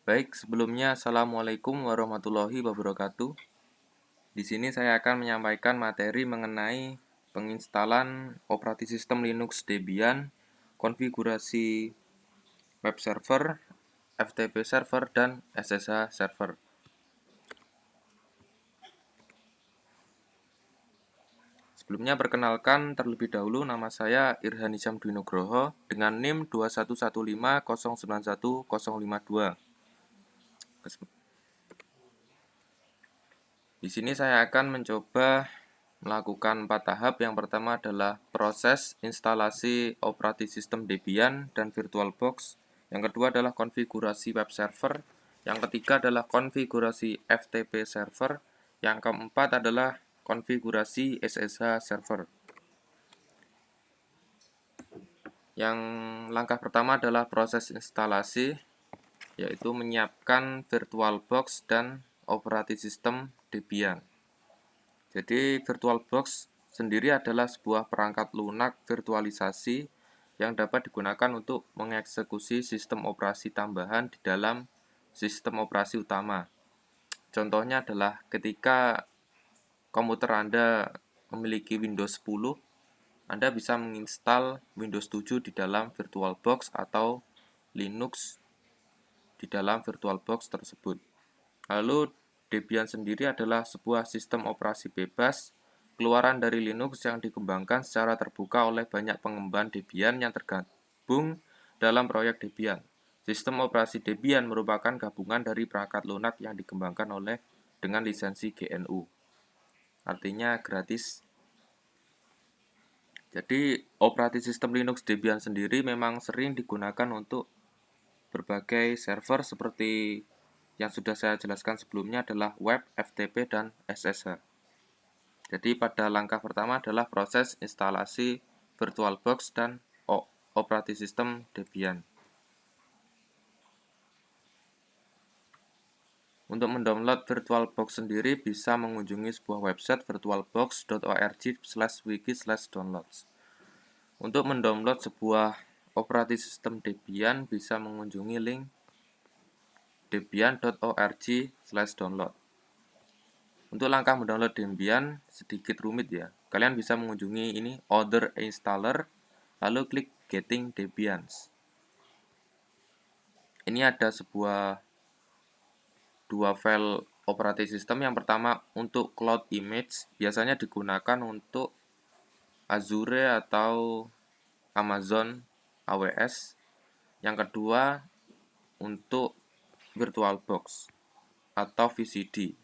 Baik, sebelumnya Assalamualaikum warahmatullahi wabarakatuh. Di sini saya akan menyampaikan materi mengenai penginstalan operating sistem Linux Debian, konfigurasi web server, FTP server, dan SSH server. Sebelumnya perkenalkan terlebih dahulu, nama saya Irhan Hisyam Dwi Nugroho dengan NIM 21150911052. Di sini saya akan mencoba melakukan 4 tahap. Yang pertama adalah proses instalasi operating system Debian dan VirtualBox. Yang kedua adalah konfigurasi web server. Yang ketiga adalah konfigurasi FTP server. Yang keempat adalah konfigurasi SSH server. Yang langkah pertama adalah proses instalasi, yaitu menyiapkan VirtualBox dan operating system Debian. Jadi VirtualBox sendiri adalah sebuah perangkat lunak virtualisasi yang dapat digunakan untuk mengeksekusi sistem operasi tambahan di dalam sistem operasi utama. Contohnya adalah ketika komputer Anda memiliki Windows 10, Anda bisa menginstal Windows 7 di dalam VirtualBox atau Linux di dalam VirtualBox tersebut. Lalu Debian sendiri adalah sebuah sistem operasi bebas keluaran dari Linux yang dikembangkan secara terbuka oleh banyak pengembang Debian yang tergabung dalam proyek Debian. Sistem operasi Debian merupakan gabungan dari perangkat lunak yang dikembangkan oleh dengan lisensi GNU. Artinya gratis. Jadi operating system Linux Debian sendiri memang sering digunakan untuk berbagai server seperti yang sudah saya jelaskan sebelumnya adalah web, FTP, dan SSH. Jadi pada langkah pertama adalah proses instalasi VirtualBox dan operating system Debian. Untuk mendownload VirtualBox sendiri bisa mengunjungi sebuah website virtualbox.org/wiki/downloads. Untuk mendownload sebuah operating system Debian bisa mengunjungi link debian.org/download. Untuk langkah mendownload Debian sedikit rumit ya. Kalian bisa mengunjungi ini Other Installer, lalu klik Getting Debian. Ini ada dua file operating system. Yang pertama untuk cloud image, biasanya digunakan untuk Azure atau Amazon AWS. Yang kedua untuk VirtualBox atau VCD.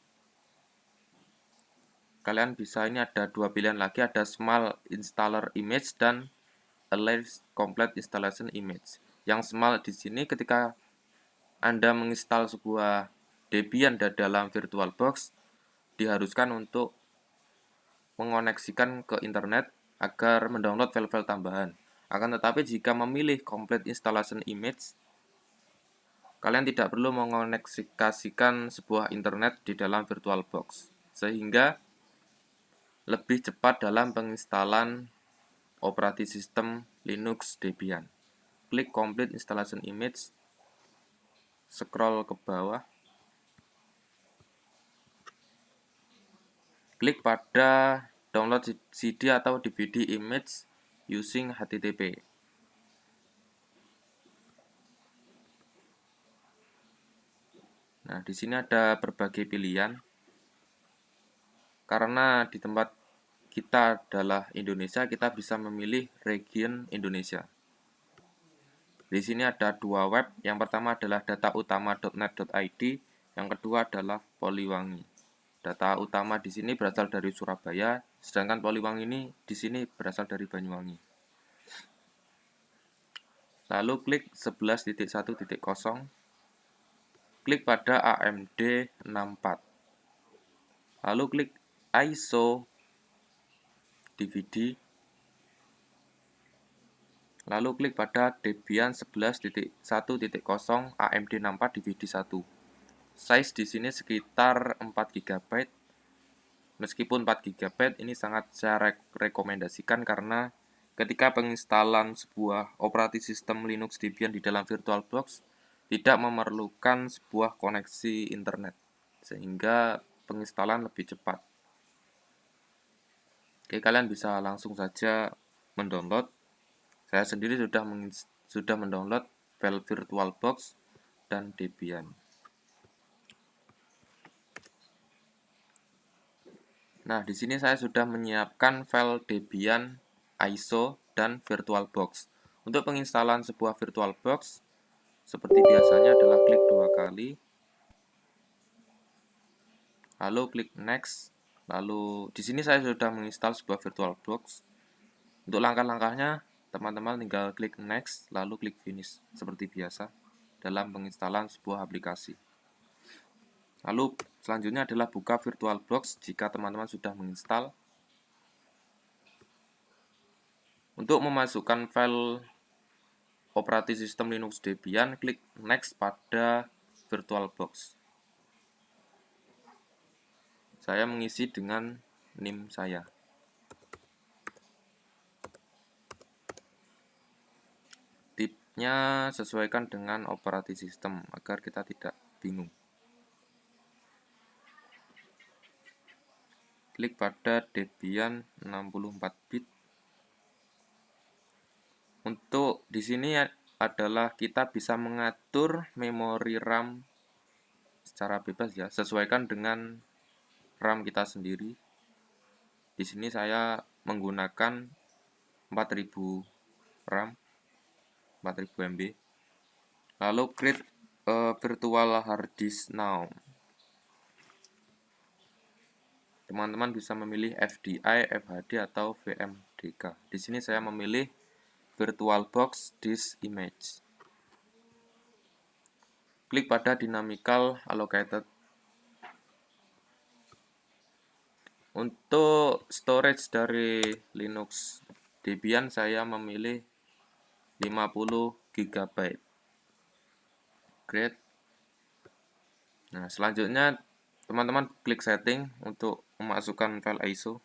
Kalian bisa, ini ada dua pilihan lagi, ada Small Installer Image dan a Large Complete Installation Image. Yang small di sini ketika Anda menginstal sebuah Debian dalam VirtualBox, diharuskan untuk mengoneksikan ke internet agar mendownload file-file tambahan. Akan tetapi jika memilih Complete Installation Image, kalian tidak perlu mengoneksikan sebuah internet di dalam VirtualBox, sehingga lebih cepat dalam penginstalan operating system Linux Debian. Klik Complete Installation Image, scroll ke bawah, klik pada download CD atau DVD image using HTTP. Nah, di sini ada berbagai pilihan. Karena di tempat kita adalah Indonesia, kita bisa memilih region Indonesia. Di sini ada dua web. Yang pertama adalah datautama.net.id, yang kedua adalah Poliwangi. Data utama di sini berasal dari Surabaya, sedangkan Poliwangi ini di sini berasal dari Banyuwangi. Lalu klik 11.1.0, klik pada AMD 64. Lalu klik ISO DVD. Lalu klik pada Debian 11.1.0 AMD 64 DVD 1. Size di sini sekitar 4 GB. Meskipun 4 GB ini sangat saya rekomendasikan karena ketika penginstalan sebuah operating system Linux Debian di dalam VirtualBox, tidak memerlukan sebuah koneksi internet, sehingga penginstalan lebih cepat. Oke, kalian bisa langsung saja mendownload. Saya sendiri sudah mendownload file VirtualBox dan Debian. Nah, di sini saya sudah menyiapkan file Debian, ISO, dan VirtualBox. Untuk penginstalan sebuah VirtualBox, seperti biasanya adalah klik 2 kali, lalu klik Next, lalu di sini saya sudah menginstal sebuah VirtualBox. Untuk langkah-langkahnya, teman-teman tinggal klik Next, lalu klik Finish, seperti biasa dalam penginstalan sebuah aplikasi. Lalu selanjutnya adalah buka VirtualBox jika teman-teman sudah menginstal. Untuk memasukkan file operating system Linux Debian, klik Next pada VirtualBox. Saya mengisi dengan NIM saya. Tipnya sesuaikan dengan operating system agar kita tidak bingung. Klik pada Debian 64 bit. Untuk di sini adalah kita bisa mengatur memori RAM secara bebas ya, sesuaikan dengan RAM kita sendiri. Di sini saya menggunakan 4000 RAM, 4000 MB. Lalu create virtual hard disk now. Teman-teman bisa memilih FDI, FHD atau VMDK. Di sini saya memilih VirtualBox Disk Image. Klik pada Dynamical Allocated. Untuk storage dari Linux Debian saya memilih 50 GB. Create. Nah, selanjutnya teman-teman klik setting untuk memasukkan file ISO.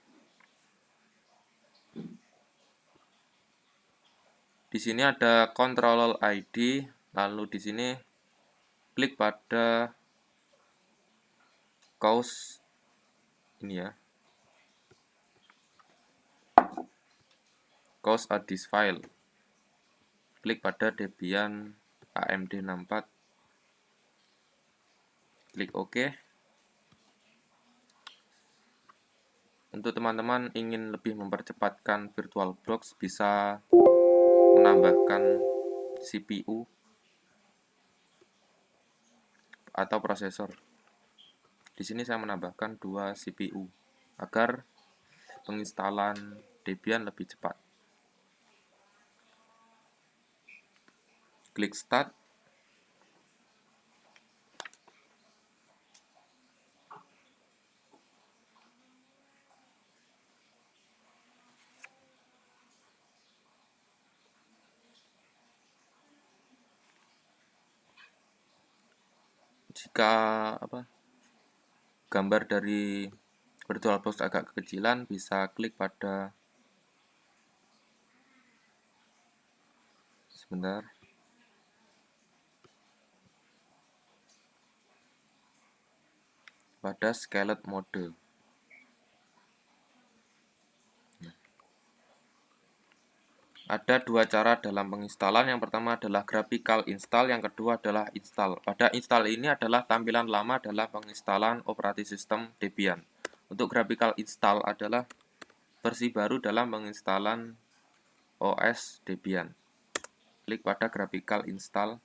Di sini ada controller ID, lalu di sini klik pada cause ini ya. Cause a disk file. Klik pada Debian AMD 64. Klik OK. Untuk teman-teman ingin lebih mempercepatkan VirtualBox, bisa menambahkan CPU atau prosesor. Di sini saya menambahkan 2 CPU agar penginstalan Debian lebih cepat. Klik Start. Jika gambar dari VirtualBox agak kekecilan, bisa klik pada pada Scaled Mode. Ada 2 cara dalam penginstalan. Yang pertama adalah graphical install, yang kedua adalah install. Pada install ini adalah tampilan lama dalam penginstalan operating system Debian. Untuk graphical install adalah versi baru dalam penginstalan OS Debian. Klik pada graphical install.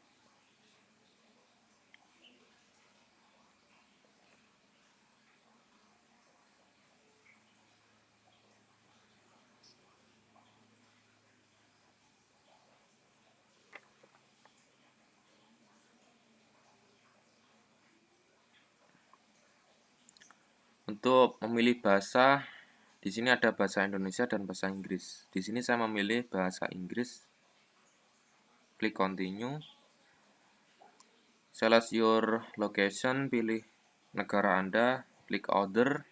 Untuk memilih bahasa, di sini ada bahasa Indonesia dan bahasa Inggris. Di sini saya memilih bahasa Inggris. Klik continue. Select your location, pilih negara Anda, klik order.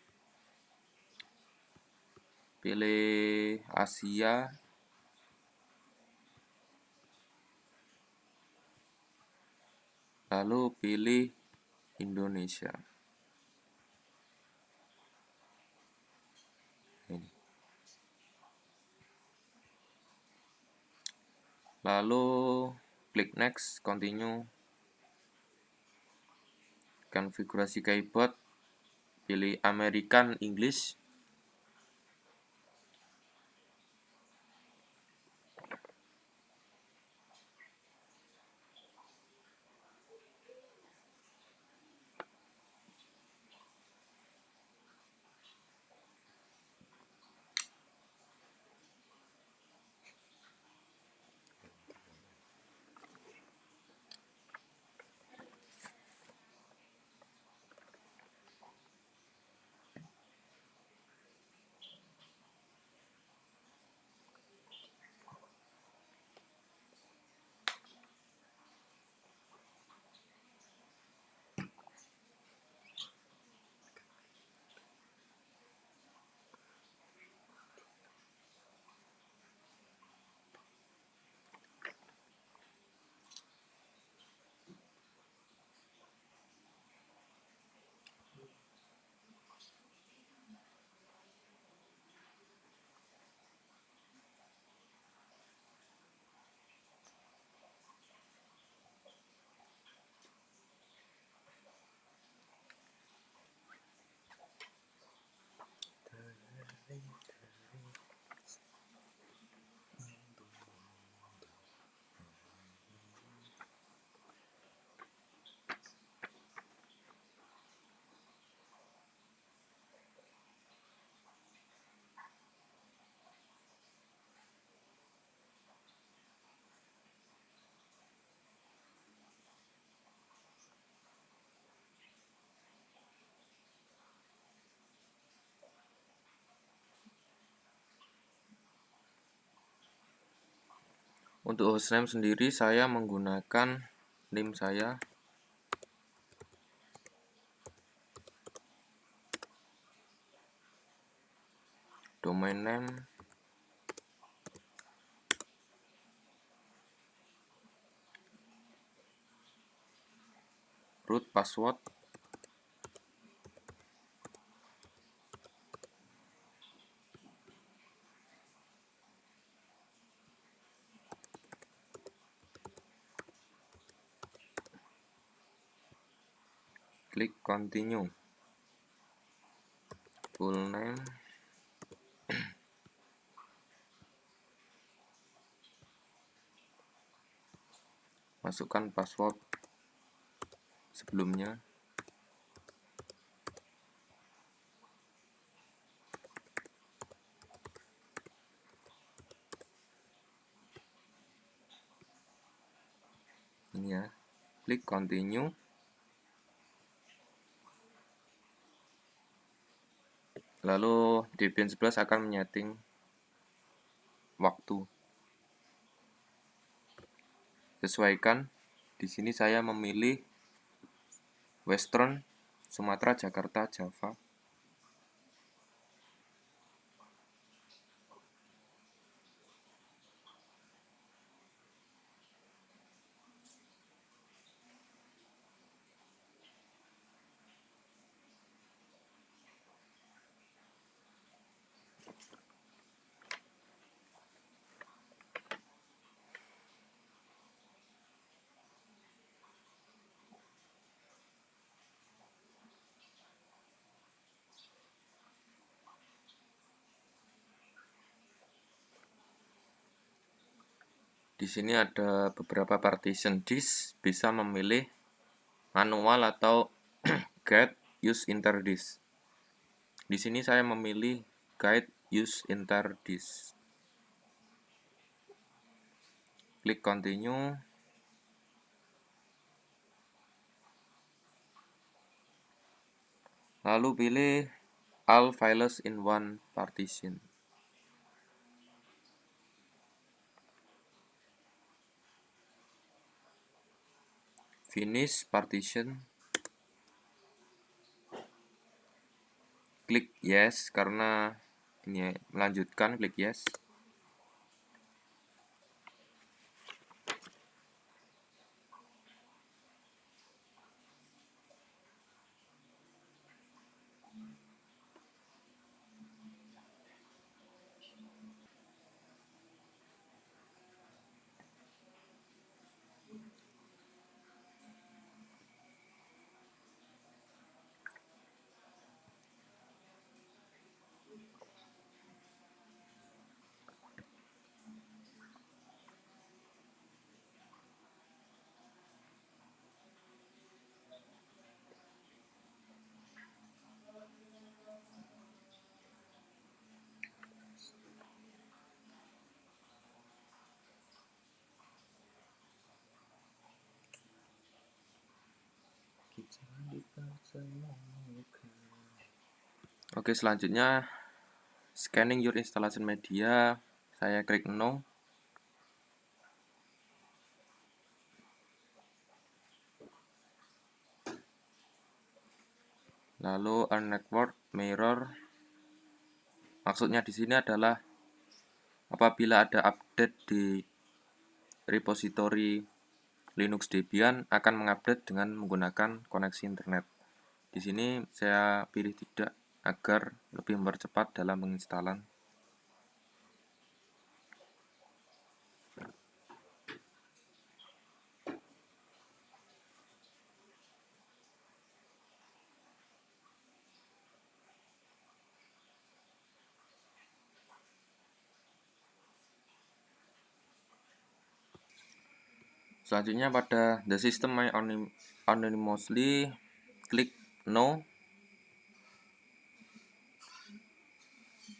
Pilih Asia. lalu pilih Indonesia. Ini. Lalu klik next, continue. Konfigurasi keyboard, pilih American English. Untuk hostname sendiri saya menggunakan name saya. Domain name. Root password. Klik continue. Full name. Masukkan password sebelumnya. Ini ya. Klik continue. Lalu Debian 11 akan menyeting waktu. Sesuaikan. Di sini saya memilih Western, Sumatera, Jakarta, Java. Di sini ada beberapa partition disk, bisa memilih manual atau guide use interdisk. Di sini saya memilih guide use interdisk. Klik continue. Lalu pilih all files in one partition. Finish partition. Klik yes karena ini melanjutkan, klik yes. Oke, selanjutnya scanning your installation media. Saya klik no. Lalu unnetwork mirror. Maksudnya di sini adalah apabila ada update di repository Linux Debian akan mengupdate dengan menggunakan koneksi internet. Di sini saya pilih tidak agar lebih mempercepat dalam penginstalan. Selanjutnya pada the system may anonymously, klik no.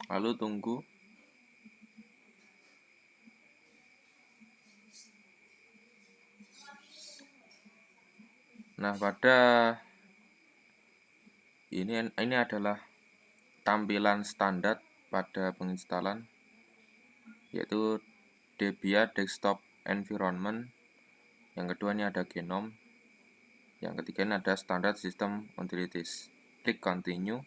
Lalu tunggu. Nah, pada ini adalah tampilan standar pada penginstalan, yaitu Debian Desktop Environment. Yang kedua ini ada Genome. Yang ketiga ini ada Standard System Utilities. Klik Continue.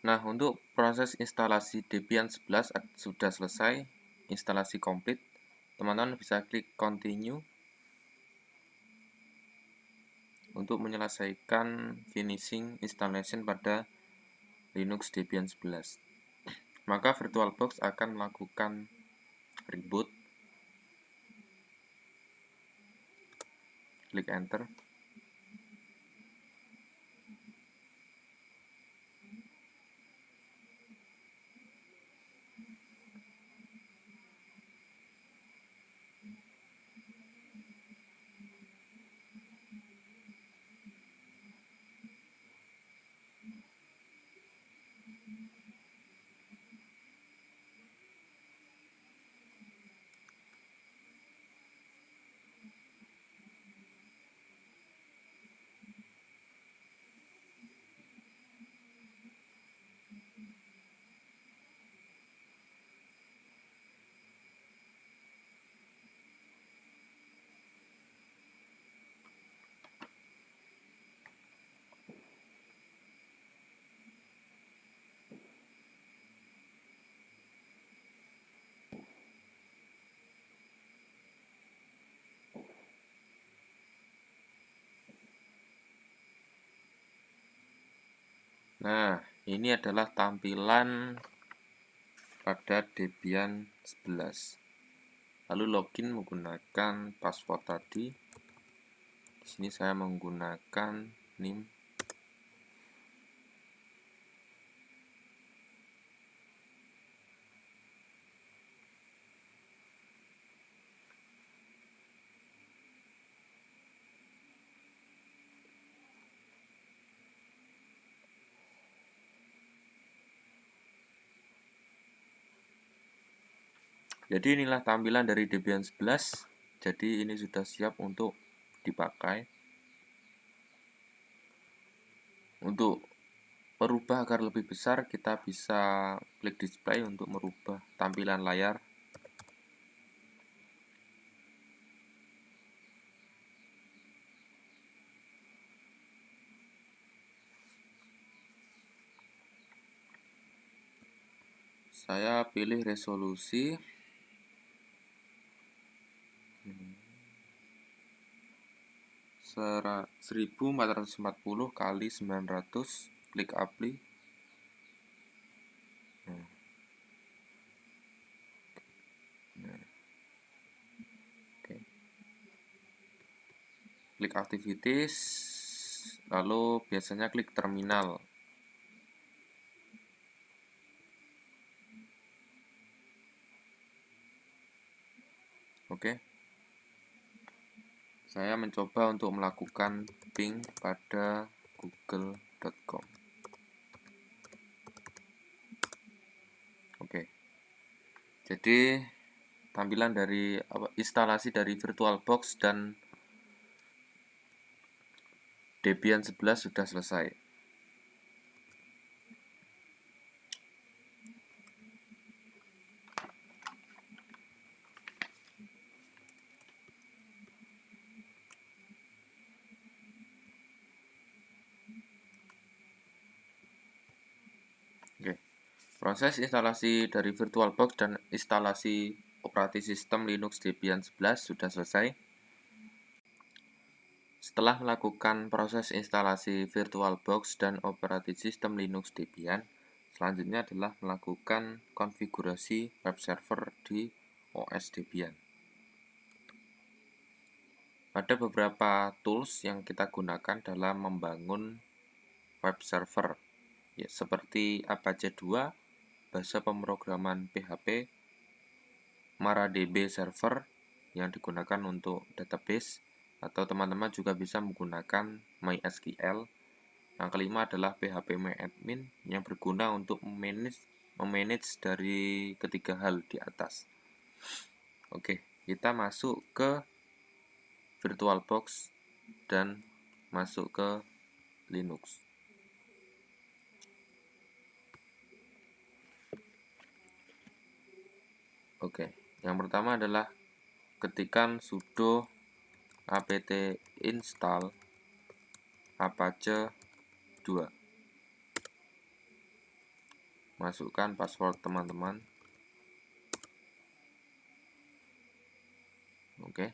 Nah, untuk proses instalasi Debian 11 sudah selesai, instalasi komplit. Teman-teman bisa klik Continue untuk menyelesaikan finishing installation pada Linux Debian 11. Maka VirtualBox akan melakukan reboot. Klik Enter. Nah, ini adalah tampilan pada Debian 11. Lalu login menggunakan password tadi. Di sini saya menggunakan NIM. Jadi inilah tampilan dari Debian 11. Jadi ini sudah siap untuk dipakai. Untuk merubah agar lebih besar, kita bisa klik display untuk merubah tampilan layar. Saya pilih resolusi 1440 kali 900 klik apply. Oke. Klik activities, lalu biasanya klik terminal. Oke. Saya mencoba untuk melakukan ping pada google.com. Oke. Jadi tampilan dari instalasi dari VirtualBox dan Debian 11 sudah selesai. Oke. Proses instalasi dari VirtualBox dan instalasi operating system Linux Debian 11 sudah selesai. Setelah melakukan proses instalasi VirtualBox dan operating system Linux Debian, selanjutnya adalah melakukan konfigurasi web server di OS Debian. Ada beberapa tools yang kita gunakan dalam membangun web server, ya, seperti Apache 2, bahasa pemrograman PHP, MariaDB server yang digunakan untuk database, atau teman-teman juga bisa menggunakan MySQL. Yang kelima adalah phpMyAdmin yang berguna untuk memanage dari ketiga hal di atas. Oke, kita masuk ke VirtualBox dan masuk ke Linux. Oke, yang pertama adalah ketikkan sudo apt install apache 2. Masukkan password teman-teman. Oke.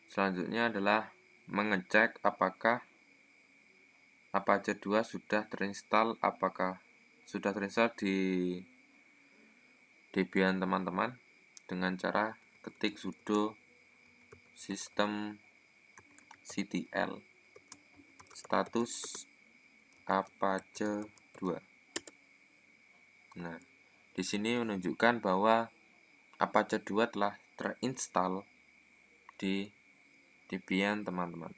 Selanjutnya adalah mengecek apakah Apache 2 sudah terinstall, apakah sudah terinstall di Debian teman-teman dengan cara ketik sudo systemctl status Apache 2. Nah, di sini menunjukkan bahwa Apache 2 telah terinstall di Debian teman-teman.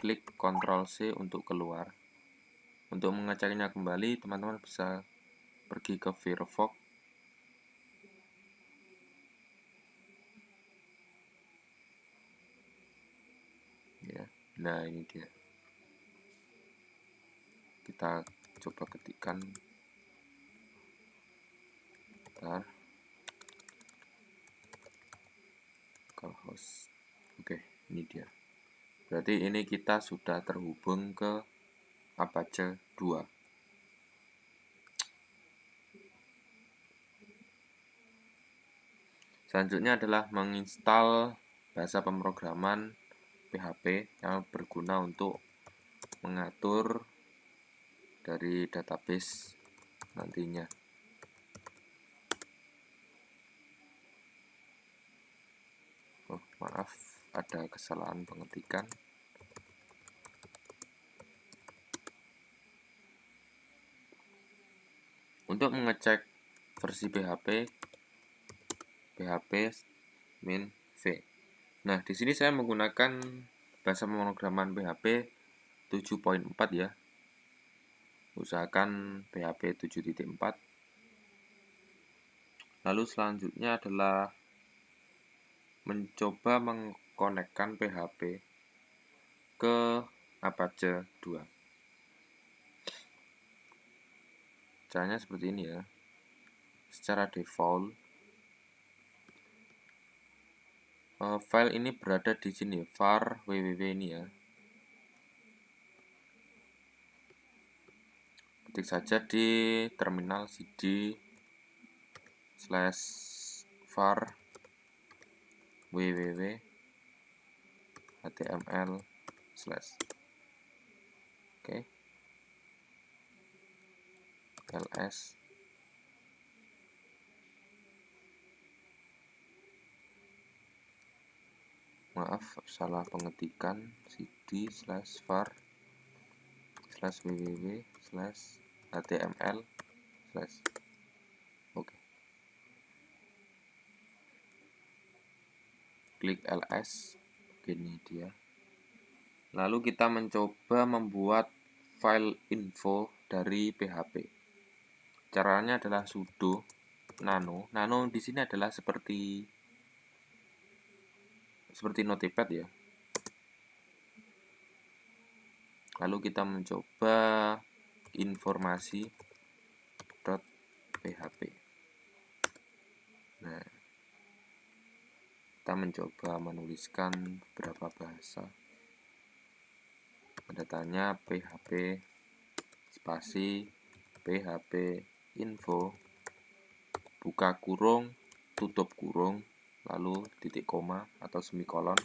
Klik Ctrl C untuk keluar. Untuk mengeceknya kembali, teman-teman bisa pergi ke Firefox. Ya, nah ini dia. Kita coba ketikkan. Bentar. Localhost. Oke, ini dia. Berarti ini kita sudah terhubung ke Apache 2. Selanjutnya adalah menginstal bahasa pemrograman PHP yang berguna untuk mengatur dari database nantinya. Oh, maaf, ada kesalahan pengetikan. Untuk mengecek versi PHP min v. Nah, di sini saya menggunakan bahasa pemrograman PHP 7.4 ya. Usahakan PHP 7.4. Lalu selanjutnya adalah mencoba mengkonekkan PHP ke Apache 2. Caranya seperti ini ya. Secara default file ini berada di sini, var www ini ya. Ketik saja di terminal cd/var www html/. Oke. ls maaf, salah pengetikan, cd/var/www/html/. Oke. Klik ls. Begini dia. Lalu kita mencoba membuat file info dari PHP. Caranya adalah sudo nano. Nano di sini adalah seperti notepad ya. Lalu kita mencoba informasi.php. Nah, kita mencoba menuliskan beberapa bahasa. Tanda tanya php spasi php info buka kurung tutup kurung lalu titik koma atau semikolon,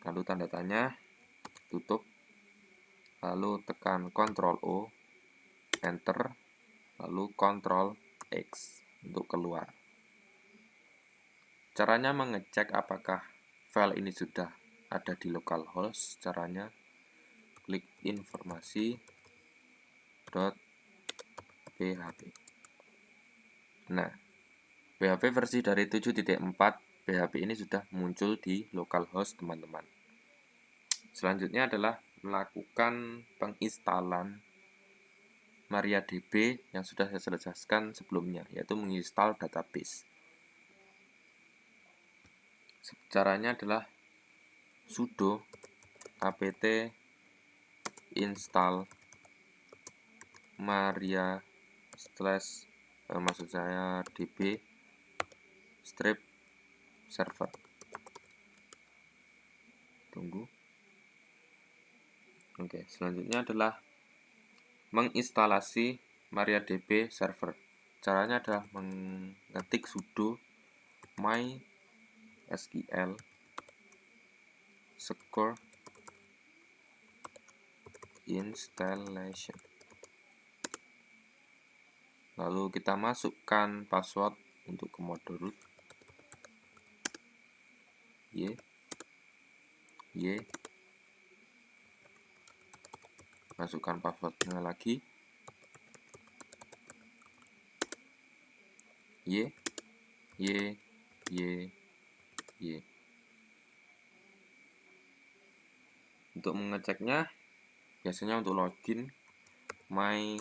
lalu tanda tanya tutup, lalu tekan Ctrl O enter, lalu Ctrl X untuk keluar. Caranya mengecek apakah file ini sudah ada di localhost. Caranya klik informasi.php. Nah, PHP versi dari 7.4 PHP ini sudah muncul di localhost teman-teman. Selanjutnya adalah melakukan penginstalan MariaDB yang sudah saya jelaskan sebelumnya, yaitu menginstal database. Caranya adalah sudo apt install maria db strip server. Tunggu. Oke, selanjutnya adalah menginstalasi MariaDB server. Caranya adalah mengetik sudo mysql installation. Lalu kita masukkan password untuk ke mode root. Masukkan passwordnya lagi. Y. Untuk mengeceknya, biasanya untuk login mysql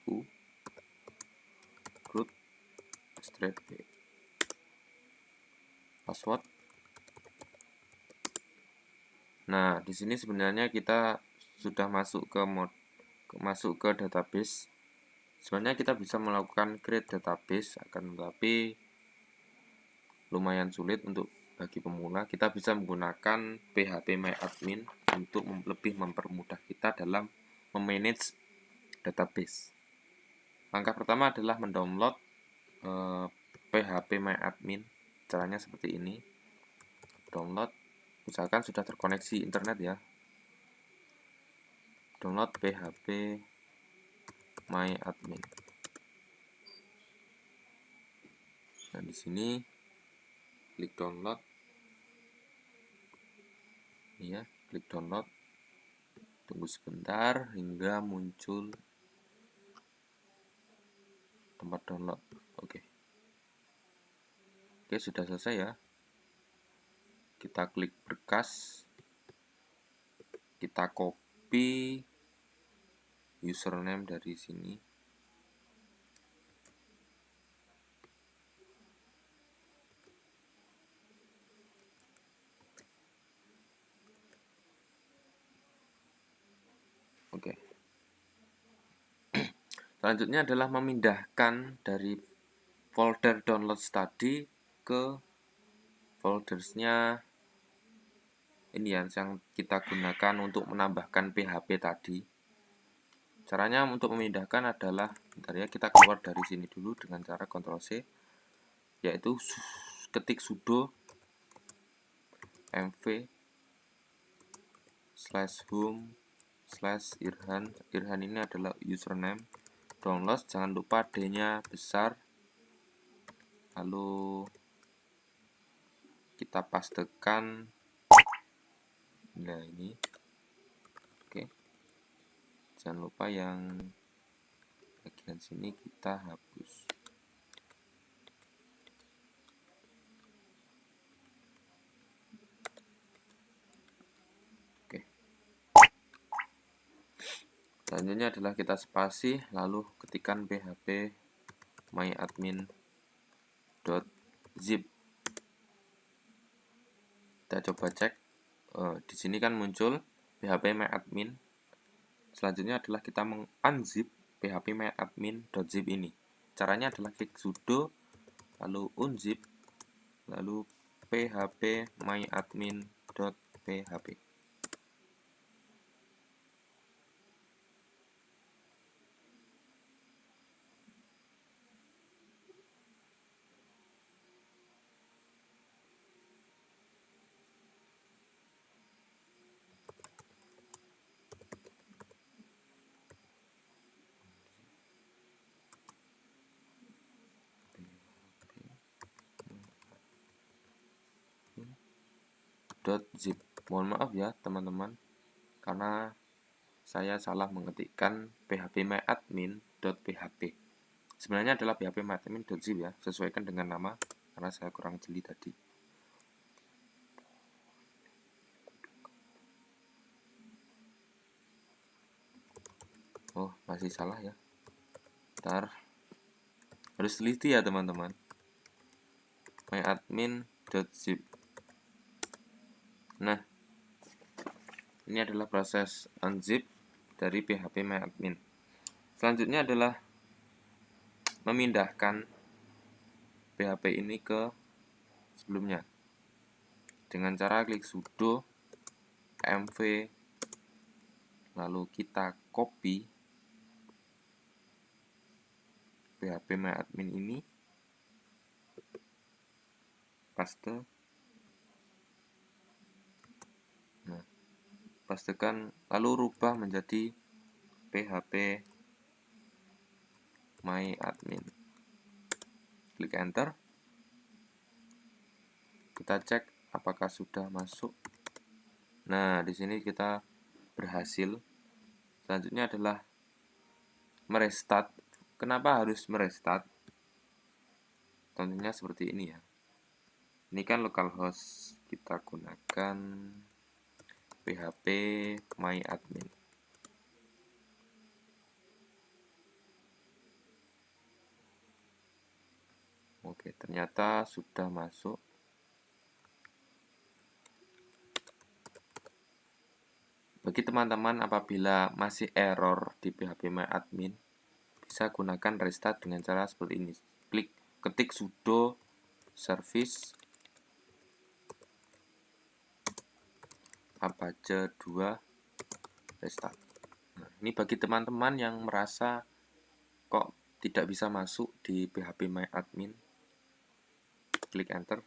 -u root -b password. Nah, di sini sebenarnya kita sudah masuk ke database. Sebenarnya kita bisa melakukan create database, akan tetapi lumayan sulit untuk bagi pemula. Kita bisa menggunakan phpMyAdmin untuk lebih mempermudah kita dalam memanage database. Langkah pertama adalah mendownload phpMyAdmin. Caranya seperti ini. Download, usahakan sudah terkoneksi internet ya. Download phpMyAdmin. Nah, di sini klik download. Ya, klik download. Tunggu sebentar hingga muncul tempat download. Oke, sudah selesai ya. Kita klik berkas. Kita copy username dari sini. Oke. Selanjutnya adalah memindahkan dari folder download tadi ke foldersnya ini yang kita gunakan untuk menambahkan PHP tadi. Caranya untuk memindahkan adalah, bentar ya, kita keluar dari sini dulu dengan cara Ctrl C, yaitu ketik sudo mv /home/irhan. Irhan ini adalah username. Download, jangan lupa D-nya besar. Lalu kita pastekan. Nah, ini. Oke. Jangan lupa yang bagian sini kita hapus. Oke. Selanjutnya adalah kita spasi, lalu ketikkan php myadmin.zip. Kita coba cek. Di sini kan muncul php myadmin. Selanjutnya adalah kita unzip php myadmin.zip ini. Caranya adalah klik sudo, lalu unzip, lalu php myadmin.php. .zip. Mohon maaf ya teman-teman, karena saya salah mengetikkan php myadmin.php. Sebenarnya adalah php myadmin.zip ya, sesuaikan dengan nama karena saya kurang jeli tadi. Oh, masih salah ya. Ntar harus teliti ya teman-teman. myadmin.zip. Nah, ini adalah proses unzip dari php myadmin. Selanjutnya adalah memindahkan php ini ke sebelumnya dengan cara klik sudo mv, lalu kita copy php myadmin ini, paste. Nah, pastekan lalu rubah menjadi php myadmin. Klik enter. Kita cek apakah sudah masuk. Nah, di sini kita berhasil. Selanjutnya adalah merestart. Kenapa harus merestart? Tentunya seperti ini ya. Ini kan localhost, kita gunakan php myadmin. Oke, ternyata sudah masuk. Bagi teman-teman apabila masih error di php myadmin, bisa gunakan restart dengan cara seperti ini. Ketik sudo service apache 2 restart. Nah, ini bagi teman-teman yang merasa kok tidak bisa masuk di php myadmin, klik enter,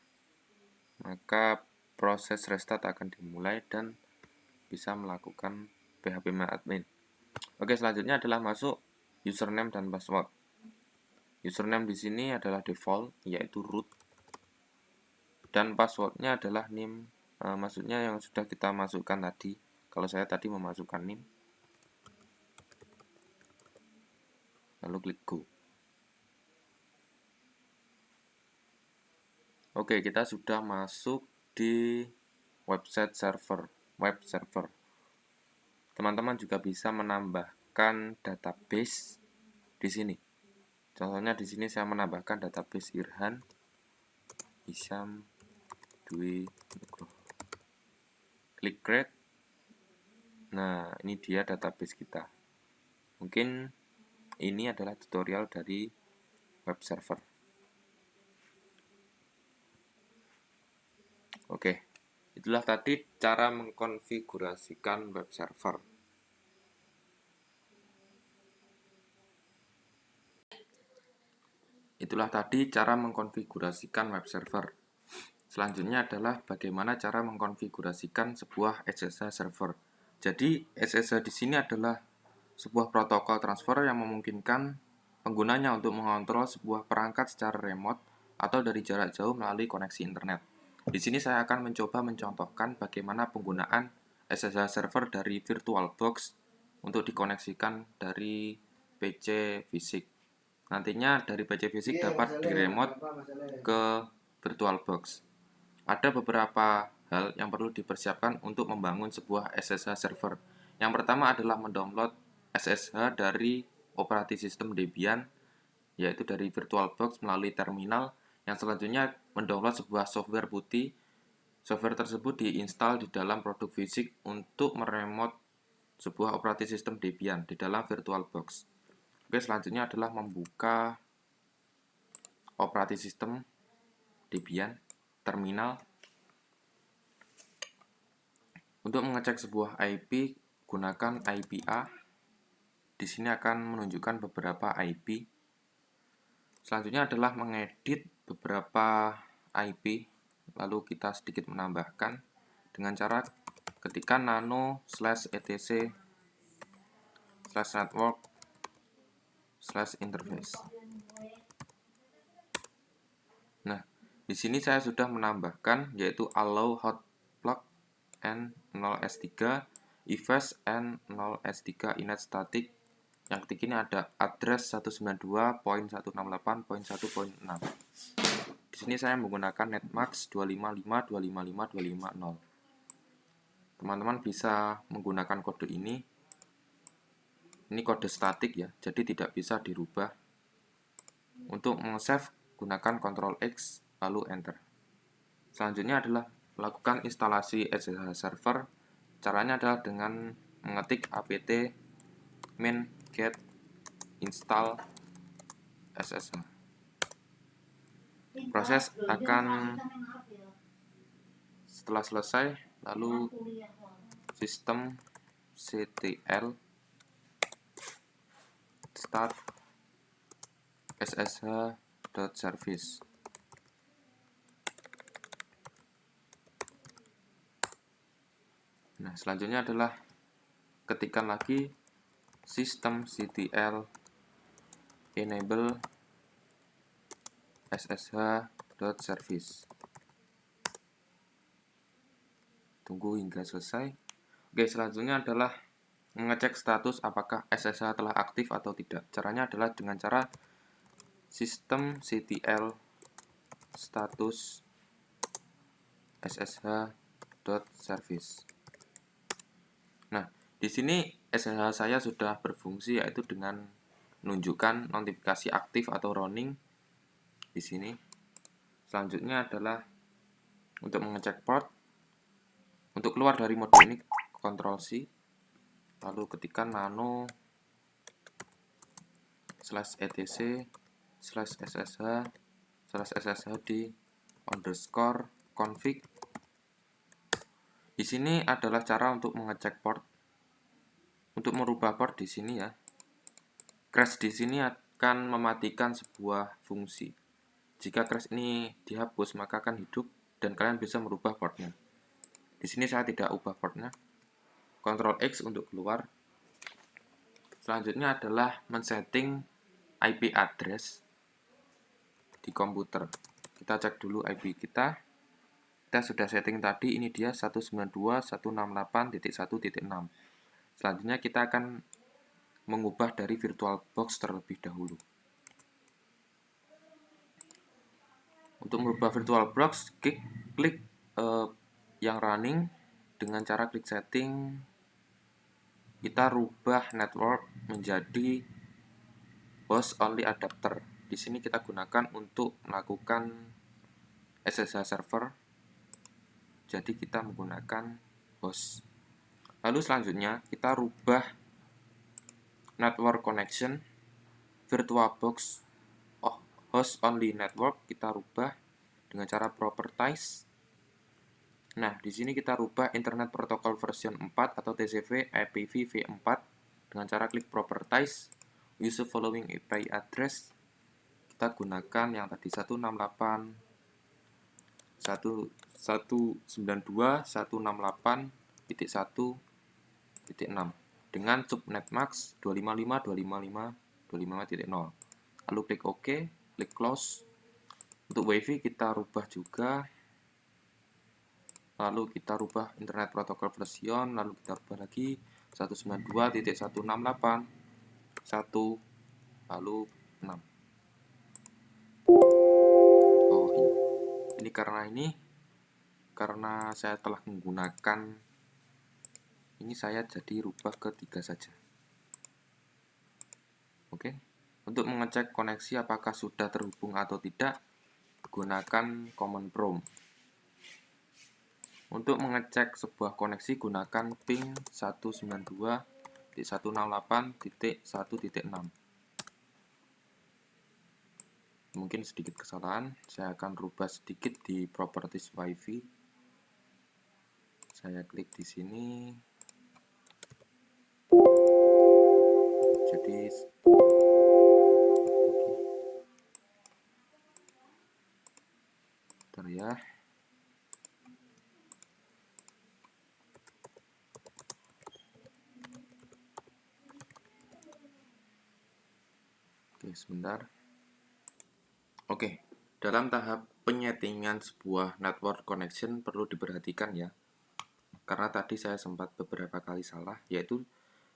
maka proses restart akan dimulai dan bisa melakukan php myadmin. Oke, selanjutnya adalah masuk username dan password. Username di sini adalah default, yaitu root, dan passwordnya adalah name. Maksudnya yang sudah kita masukkan tadi. Kalau saya tadi memasukkan name, lalu klik go. Oke, kita sudah masuk di web server. Teman-teman juga bisa menambahkan database di sini. Contohnya di sini saya menambahkan database Irhan, Isyam, Dwi, Nugroho. Klik create. Nah, ini dia database kita. Mungkin ini adalah tutorial dari web server. Oke, itulah tadi cara mengkonfigurasikan web server. Itulah tadi cara mengkonfigurasikan web server. Selanjutnya adalah bagaimana cara mengkonfigurasikan sebuah SSH server. Jadi SSH di sini adalah sebuah protokol transfer yang memungkinkan penggunanya untuk mengontrol sebuah perangkat secara remote atau dari jarak jauh melalui koneksi internet. Di sini saya akan mencoba mencontohkan bagaimana penggunaan SSH server dari VirtualBox untuk dikoneksikan dari PC fisik. Nantinya dari PC fisik dapat diremote ke VirtualBox. Ada beberapa hal yang perlu dipersiapkan untuk membangun sebuah SSH server. Yang pertama adalah mendownload SSH dari operating system Debian, yaitu dari VirtualBox melalui terminal. Yang selanjutnya mendownload sebuah software putih. Software tersebut diinstal di dalam produk fisik untuk meremote sebuah operating system Debian di dalam VirtualBox. Oke, selanjutnya adalah membuka operating system Debian, terminal. Untuk mengecek sebuah IP, gunakan IPA. Di sini akan menunjukkan beberapa IP. Selanjutnya adalah mengedit beberapa IP, lalu kita sedikit menambahkan dengan cara ketikkan nano/etc/network/interface. Nah, di sini saya sudah menambahkan yaitu allow hotplug N0S3 EVES N0S3 init static. Yang ketiga ini ada address 192.168.1.6. Di sini saya menggunakan netmax 255.255.250. Teman-teman bisa menggunakan kode ini. Ini kode statik ya, jadi tidak bisa dirubah. Untuk meng-save gunakan Ctrl X lalu enter. Selanjutnya adalah melakukan instalasi SSH server. Caranya adalah dengan mengetik apt min get install SSH. Proses akan setelah selesai, lalu sistem ctl start ssh.service. Nah, selanjutnya adalah ketikkan lagi sistem ctl enable ssh.service. Tunggu hingga selesai. Oke, selanjutnya adalah mengecek status apakah SSH telah aktif atau tidak. Caranya adalah dengan cara sistem ctl status ssh.service. Nah, di sini SSH saya sudah berfungsi, yaitu dengan menunjukkan notifikasi aktif atau running di sini. Selanjutnya adalah untuk mengecek port. Untuk keluar dari mode ini Ctrl C, lalu ketikkan nano/etc/ssh/ssh di _config. Di sini adalah cara untuk mengecek port. Untuk merubah port di sini ya. Crash di sini akan mematikan sebuah fungsi. Jika crash ini dihapus, maka akan hidup dan kalian bisa merubah portnya. Di sini saya tidak ubah portnya. Ctrl X untuk keluar. Selanjutnya adalah men-setting IP address di komputer. Kita cek dulu IP kita. Kita sudah setting tadi, ini dia 192.168.1.6. Selanjutnya kita akan mengubah dari VirtualBox terlebih dahulu. Untuk merubah VirtualBox, klik yang running. Dengan cara klik setting, kita rubah network menjadi host only adapter. Di sini kita gunakan untuk melakukan SSH server. Jadi kita menggunakan host. Lalu selanjutnya kita rubah network connection VirtualBox host only network, kita rubah dengan cara properties. Nah, di sini kita rubah Internet Protocol version 4 atau TCP IPv4 dengan cara klik properties, use the following IP address. Kita gunakan yang tadi 192.168.1. dengan subnet max 255.255.255.0. Lalu klik OK, klik close. Untuk WiFi kita rubah juga. Lalu kita rubah internet protokol version, lalu kita rubah lagi 192.168.1 lalu 6. Oh ini karena saya telah menggunakan ini, saya jadi rubah ke 3 saja. Oke. Untuk mengecek koneksi apakah sudah terhubung atau tidak, gunakan command prompt. Untuk mengecek sebuah koneksi, gunakan ping 192.168.1.6. Mungkin sedikit kesalahan, saya akan rubah sedikit di properties WiFi. Saya klik di sini. Jadi bentar ya. Oke, sebentar. Oke, dalam tahap penyetingan sebuah network connection perlu diperhatikan ya. Karena tadi saya sempat beberapa kali salah, yaitu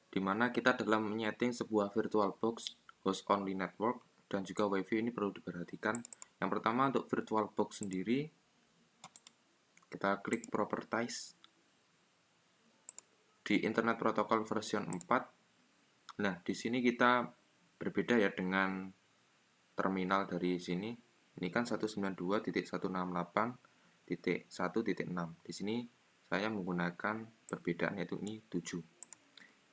dimana kita dalam menyeting sebuah virtual box host only network dan juga WiFi ini perlu diperhatikan. Yang pertama, untuk virtual box sendiri, kita klik properties di Internet Protocol version 4. Nah, di sini kita berbeda ya dengan terminal dari sini. Ini kan 192.168.1.6. Di sini saya menggunakan perbedaan, yaitu ini 7.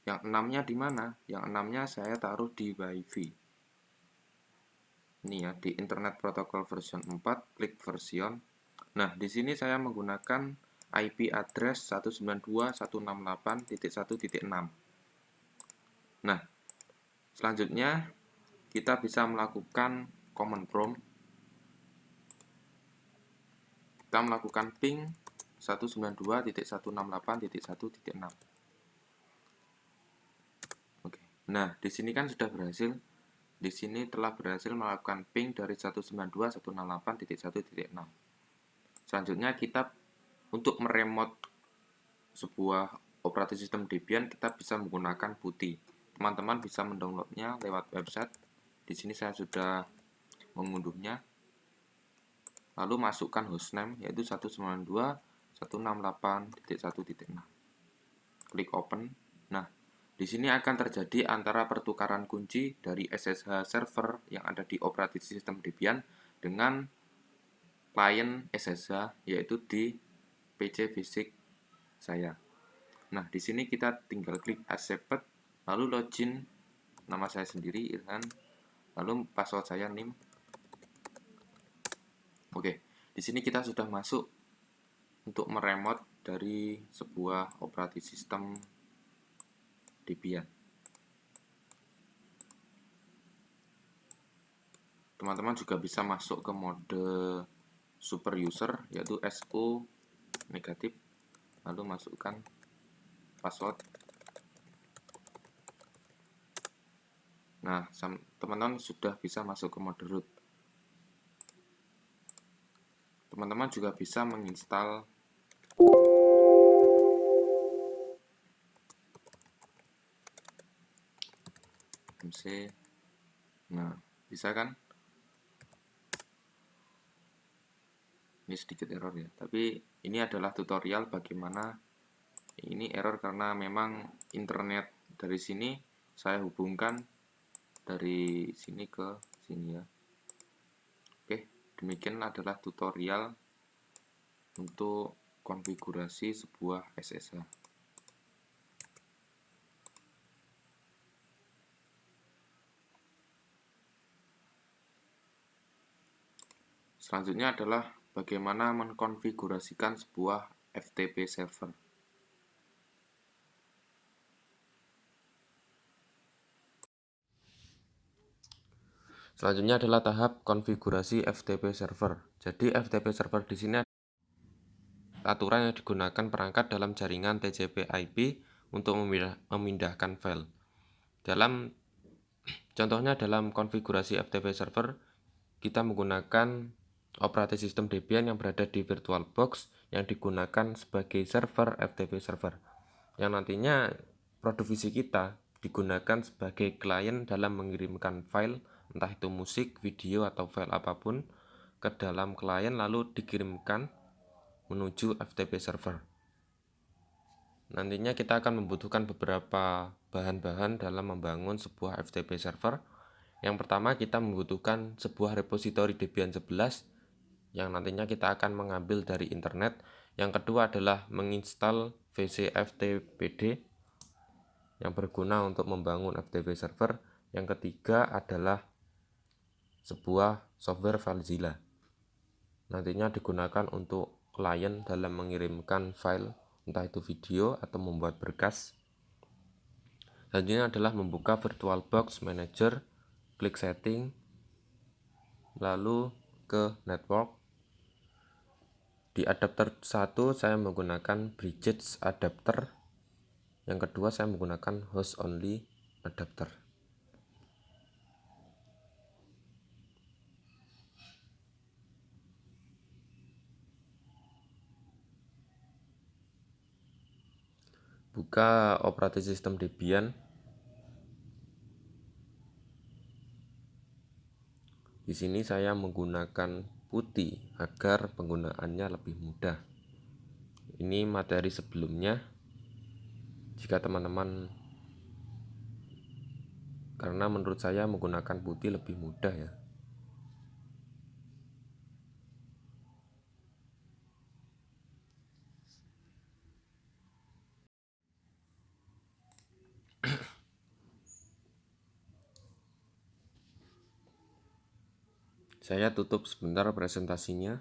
Yang 6-nya di mana? Yang 6-nya saya taruh di WiFi. Ini ya, di Internet Protocol version 4, klik version. Nah, di sini saya menggunakan IP address 192.168.1.6. Nah, selanjutnya kita bisa melakukan command prompt. Kita melakukan ping 192.168.1.6. Oke. Nah, di sini kan sudah berhasil. Di sini telah berhasil melakukan ping dari 192.168.1.6. Selanjutnya kita untuk meremote sebuah operating system Debian, kita bisa menggunakan PuTTY. Teman-teman bisa mendownloadnya lewat website. Di sini saya sudah mengunduhnya. Lalu masukkan hostname, yaitu 192.168.1.6. Klik open. Nah, di sini akan terjadi antara pertukaran kunci dari SSH server yang ada di operating system Debian dengan klien SSH, yaitu di PC fisik saya. Nah, di sini kita tinggal klik accepted, lalu login nama saya sendiri Irhan, lalu password saya nim. Oke, di sini kita sudah masuk untuk meremote dari sebuah operating system Debian. Teman-teman juga bisa masuk ke mode super user, yaitu SO negatif, lalu masukkan password. Nah, teman-teman sudah bisa masuk ke mode root. Teman-teman juga bisa menginstal MC. Nah, bisa kan? Ini sedikit error ya, tapi ini adalah tutorial bagaimana. Ini error karena memang internet dari sini saya hubungkan dari sini ke sini ya. Oke, demikian adalah tutorial untuk konfigurasi sebuah SSH. Selanjutnya adalah bagaimana mengkonfigurasikan sebuah FTP server. Selanjutnya adalah tahap konfigurasi FTP server. Jadi FTP server di sini aturan yang digunakan perangkat dalam jaringan TCP/IP untuk memindahkan file. Contohnya dalam konfigurasi FTP server, kita menggunakan operating system Debian yang berada di VirtualBox yang digunakan sebagai server FTP server, yang nantinya produk visi kita digunakan sebagai klien dalam mengirimkan file, entah itu musik, video, atau file apapun ke dalam klien lalu dikirimkan menuju FTP server. Nantinya kita akan membutuhkan beberapa bahan-bahan dalam membangun sebuah FTP server. Yang pertama, kita membutuhkan sebuah repositori Debian 11 yang nantinya kita akan mengambil dari internet. Yang kedua adalah menginstal VCFTPD yang berguna untuk membangun FTP server. Yang ketiga adalah sebuah software FileZilla. Nantinya digunakan untuk klien dalam mengirimkan file, entah itu video atau membuat berkas. Selanjutnya adalah membuka VirtualBox Manager, klik setting, lalu ke network. Di adapter 1 saya menggunakan Bridges adapter, yang kedua saya menggunakan host only adapter. Buka operating system Debian. Di sini saya menggunakan putih agar penggunaannya lebih mudah. Ini materi sebelumnya. Jika teman-teman, karena menurut saya menggunakan putih lebih mudah ya. Saya tutup sebentar presentasinya.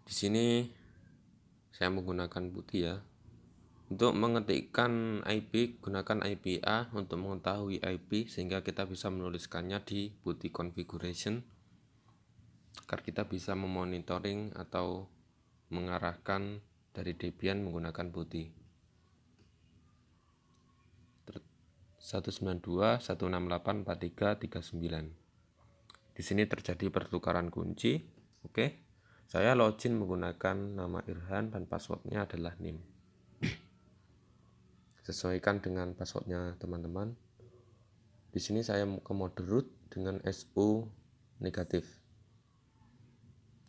Di sini saya menggunakan putih ya. Untuk mengetikkan IP, gunakan IPA untuk mengetahui IP sehingga kita bisa menuliskannya di putih configuration agar kita bisa memonitoring atau mengarahkan dari Debian menggunakan putih. 192.168.43.39. Di sini terjadi pertukaran kunci. Oke. Saya login menggunakan nama Irhan dan passwordnya adalah nim. Sesuaikan dengan passwordnya teman-teman. Di sini saya ke mode root dengan SU negatif.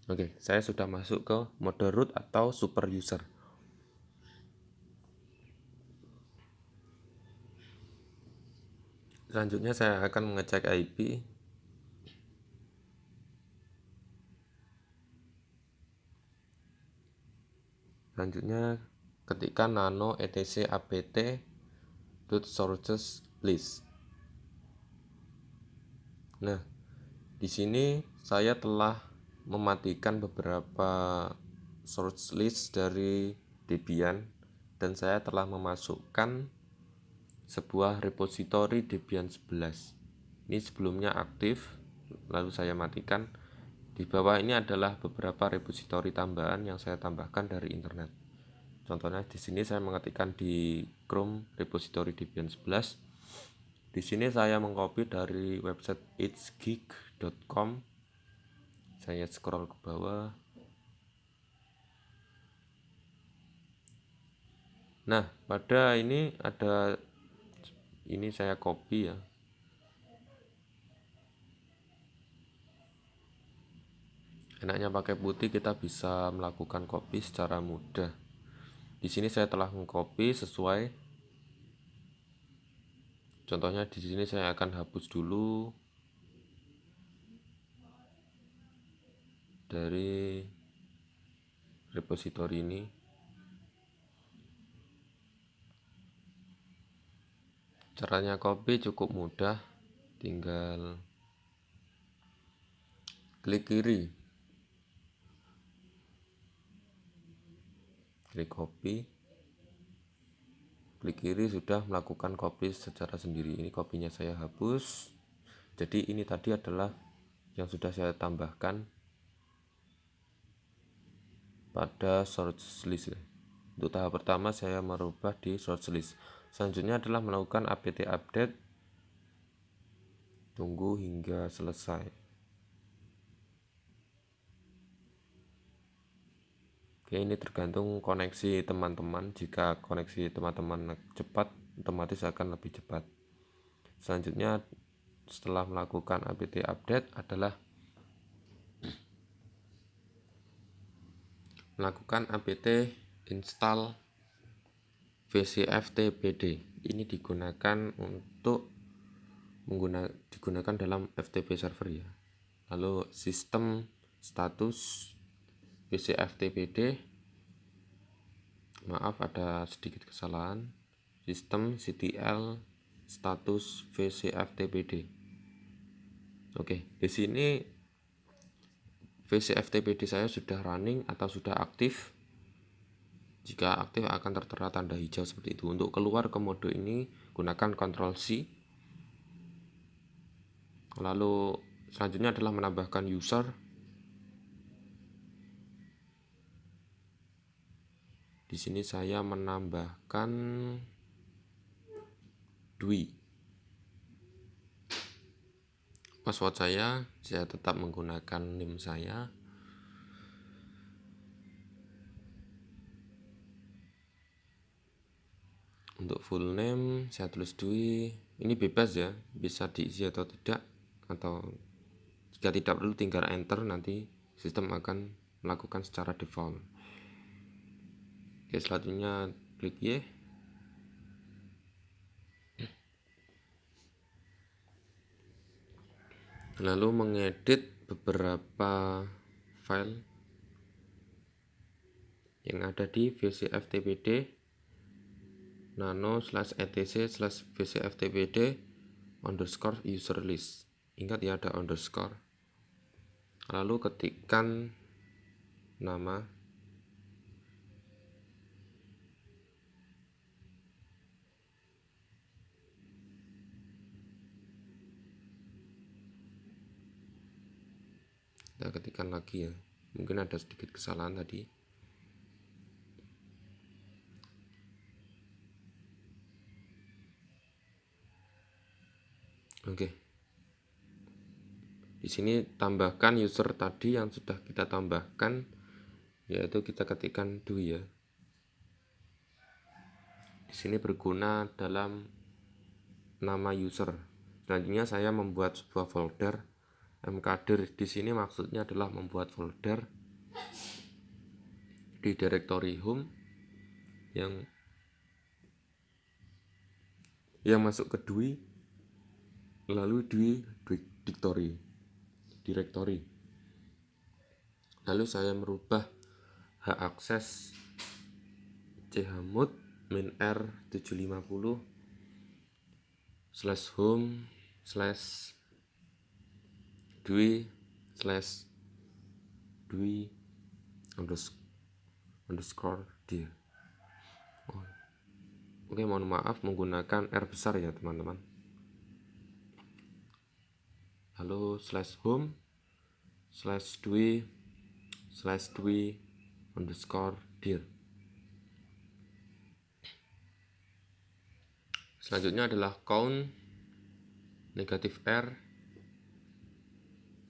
Oke, saya sudah masuk ke mode root atau super user. Selanjutnya saya akan mengecek IP. Selanjutnya ketikkan nano etc apt .sources list. Nah, di sini saya telah mematikan beberapa source list dari Debian dan saya telah memasukkan sebuah repositori Debian 11. Ini sebelumnya aktif, lalu saya matikan. Di bawah ini adalah beberapa repositori tambahan yang saya tambahkan dari internet. Contohnya di sini saya mengetikkan di Chrome repositori Debian 11. Di sini saya mengcopy dari website itsgeek.com. Saya scroll ke bawah. Nah, pada ini ada, ini saya copy ya. Enaknya pakai putih, kita bisa melakukan copy secara mudah. Di sini saya telah mengcopy sesuai. Contohnya di sini saya akan hapus dulu dari repositori ini. Caranya copy cukup mudah, tinggal klik kiri, klik copy, klik kiri sudah melakukan copy secara sendiri. Ini kopinya saya hapus. Jadi ini tadi adalah yang sudah saya tambahkan pada source list. Untuk tahap pertama saya merubah di source list. Selanjutnya adalah melakukan apt update. Tunggu hingga selesai. Oke, ini tergantung koneksi teman-teman. Jika koneksi teman-teman cepat, otomatis akan lebih cepat. Selanjutnya setelah melakukan apt update adalah melakukan apt install vcftpd. Ini digunakan dalam FTP server ya. Lalu sistem status vcftpd, maaf ada sedikit kesalahan, sistem ctl status vcftpd. Oke, di sini vcftpd saya sudah running atau sudah aktif. Jika aktif akan tertera tanda hijau seperti itu. Untuk keluar ke mode ini gunakan Ctrl C. Lalu selanjutnya adalah menambahkan user. Di sini saya menambahkan Dwi. Password saya tetap menggunakan NIM saya. Untuk full name saya tulis Dwi. Ini bebas ya, bisa diisi atau tidak, atau jika tidak perlu tinggal enter, nanti sistem akan melakukan secara default. Oke, selanjutnya klik Y. Lalu mengedit beberapa file yang ada di vcftpd nano/etc/vcftpd_user_list. Ingat ya, ada underscore. Lalu ketikkan nama. Kita ketikkan lagi ya, mungkin ada sedikit kesalahan tadi. Oke. Di sini tambahkan user tadi yang sudah kita tambahkan, yaitu kita ketikkan Dwi ya. Di sini berguna dalam nama user. Selanjutnya saya membuat sebuah folder mkdir. Di sini maksudnya adalah membuat folder di directory home yang masuk ke Dwi, lalu Dwi directory. Lalu saya merubah hak akses chmod -r 750/home/dwi_dir. Oke, mohon maaf menggunakan R besar ya teman-teman. Lalu /home/dwi/dwi_dir. Selanjutnya adalah count -r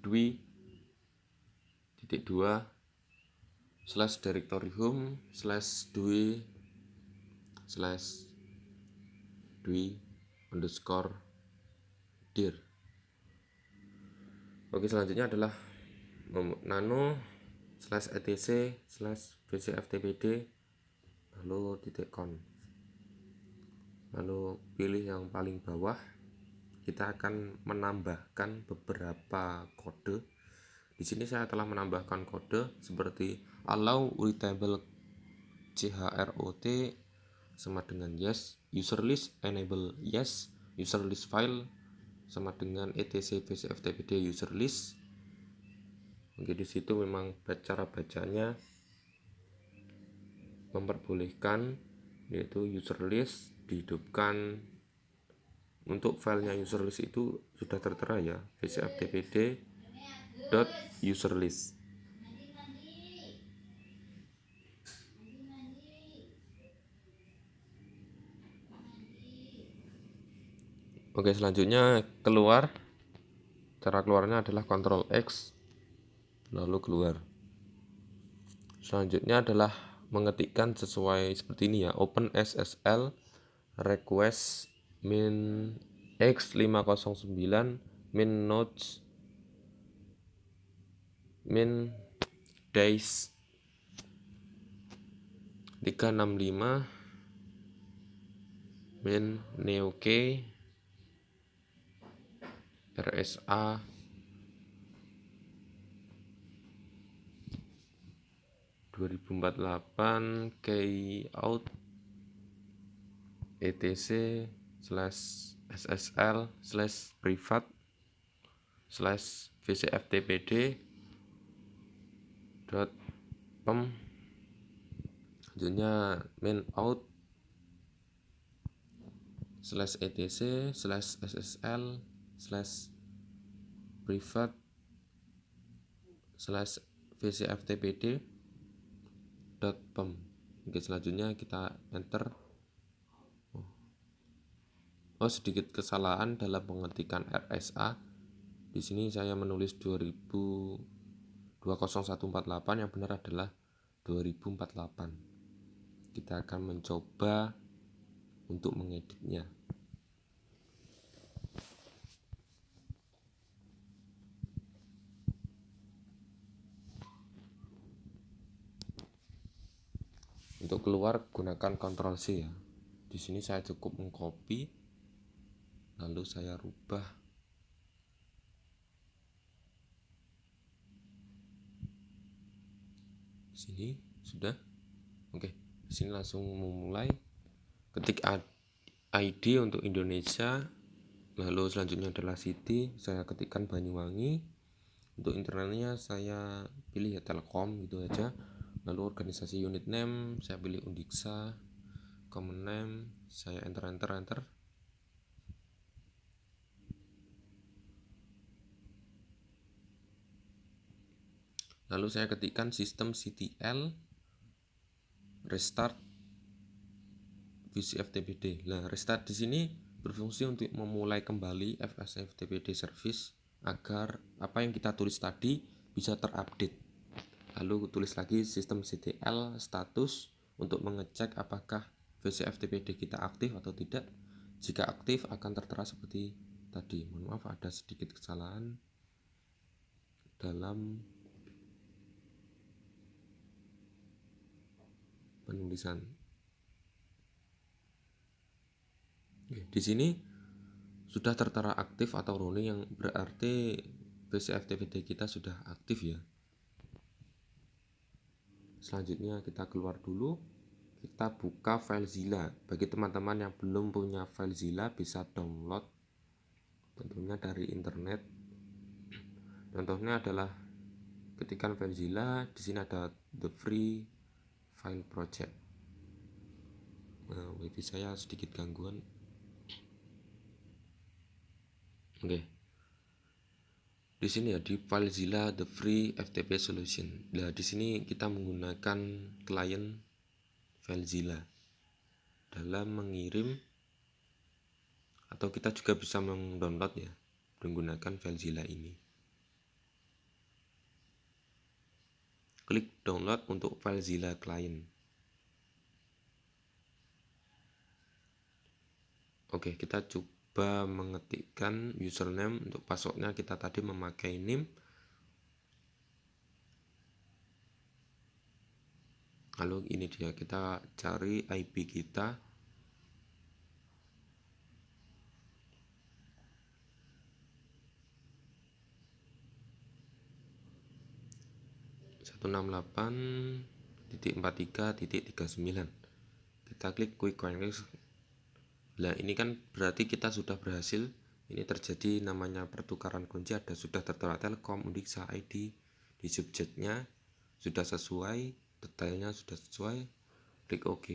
dwi.2/directory home/dwi_dir. Oke, selanjutnya adalah nano/etc/vcftpd lalu .conf. Lalu pilih yang paling bawah. Kita akan menambahkan beberapa kode. Di sini saya telah menambahkan kode seperti allow readable chrot sama dengan yes, user list enable yes, user list file sama dengan etc vcftpd user list. Oke, di situ memang cara bacanya memperbolehkan, yaitu user list dihidupkan. Untuk filenya user list itu sudah tertera ya, vcftpd.userlist. Oke, selanjutnya keluar. Cara keluarnya adalah Ctrl X lalu keluar. Selanjutnya adalah mengetikkan sesuai seperti ini ya, open SSL request min x509 min nodes min days 365 min neokey RSA key out etc /ssl /privat /vcftpd .pem. Selanjutnya main out /etc /ssl /privat /vcftpd .pem. Oke, selanjutnya kita enter. Sedikit kesalahan dalam pengetikan RSA. Di sini saya menulis 20148, yang benar adalah 2048. Kita akan mencoba untuk mengeditnya. Untuk keluar gunakan Ctrl C ya. Di sini saya cukup mengcopy lalu saya rubah. Sini sudah. Oke, di sini langsung memulai. Ketik ID untuk Indonesia, lalu selanjutnya adalah city, saya ketikkan Banyuwangi. Untuk internetnya saya pilih ya Telkom gitu aja. Lalu organisasi unit name saya pilih Undiksa. Common name saya enter. Lalu saya ketikkan sistem CTL restart VCFTPD. Nah, restart di sini berfungsi untuk memulai kembali VCFTPD service agar apa yang kita tulis tadi bisa terupdate. Lalu tulis lagi sistem CTL status untuk mengecek apakah VCFTPD kita aktif atau tidak. Jika aktif akan tertera seperti tadi. Mohon maaf ada sedikit kesalahan dalam penulisan. Di sini sudah tertera aktif atau running, yang berarti VCFTPD kita sudah aktif ya. Selanjutnya kita keluar dulu, kita buka FileZilla. Bagi teman-teman yang belum punya FileZilla bisa download tentunya dari internet. Contohnya adalah ketikan FileZilla, di sini ada the free file project. Nah, wifi saya sedikit gangguan. Oke. Di sini ya, di FileZilla the free FTP solution. Nah, di sini kita menggunakan klien FileZilla dalam mengirim, atau kita juga bisa mendownload ya menggunakan FileZilla ini. Klik download untuk FileZilla client. Oke, kita coba mengetikkan username. Untuk passwordnya kita tadi memakai name. Lalu ini dia, kita cari IP kita. .168.43.39. Kita klik quick connect. Nah, ini kan berarti kita sudah berhasil. Ini terjadi namanya pertukaran kunci, ada sudah tertera Telkom, Undiksa, ID. Di subjeknya sudah sesuai, detailnya sudah sesuai. Klik OK.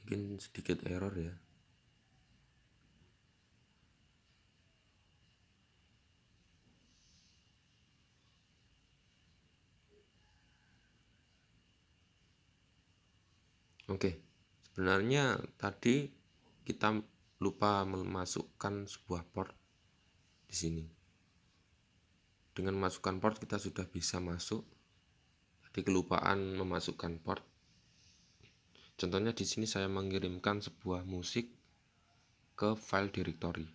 Mungkin sedikit error ya. Sebenarnya tadi kita lupa memasukkan sebuah port di sini. Dengan memasukkan port kita sudah bisa masuk. Tadi kelupaan memasukkan port. Contohnya di sini saya mengirimkan sebuah musik ke file directory.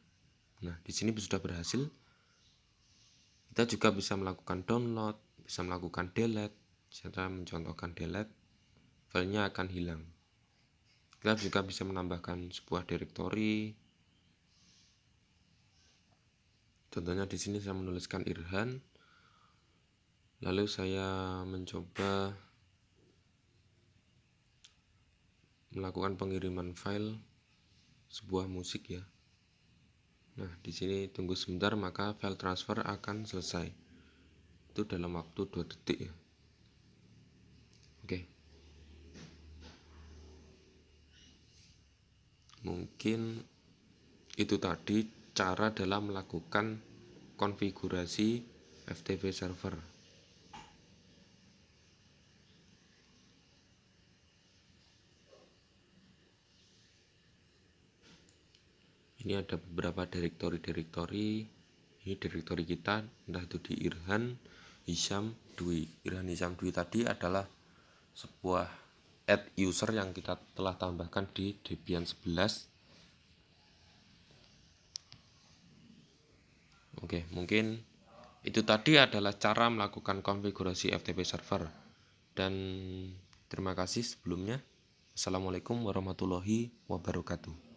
Nah, di sini sudah berhasil. Kita juga bisa melakukan download, bisa melakukan delete. Saya mencontohkan delete, filenya akan hilang. Kita juga bisa menambahkan sebuah directory. Contohnya di sini saya menuliskan Irhan. Lalu saya mencoba melakukan pengiriman file sebuah musik ya. Nah, di sini tunggu sebentar maka file transfer akan selesai. Itu dalam waktu 2 detik ya. Oke. Mungkin itu tadi cara dalam melakukan konfigurasi FTP server. Ini ada beberapa direktori. Ini direktori kita, entah itu di Irhan, Hisham, Dwi. Irhan, Hisham, Dwi tadi adalah sebuah add user yang kita telah tambahkan di Debian 11. Oke, mungkin itu tadi adalah cara melakukan konfigurasi FTP server. Dan terima kasih sebelumnya. Assalamualaikum warahmatullahi wabarakatuh.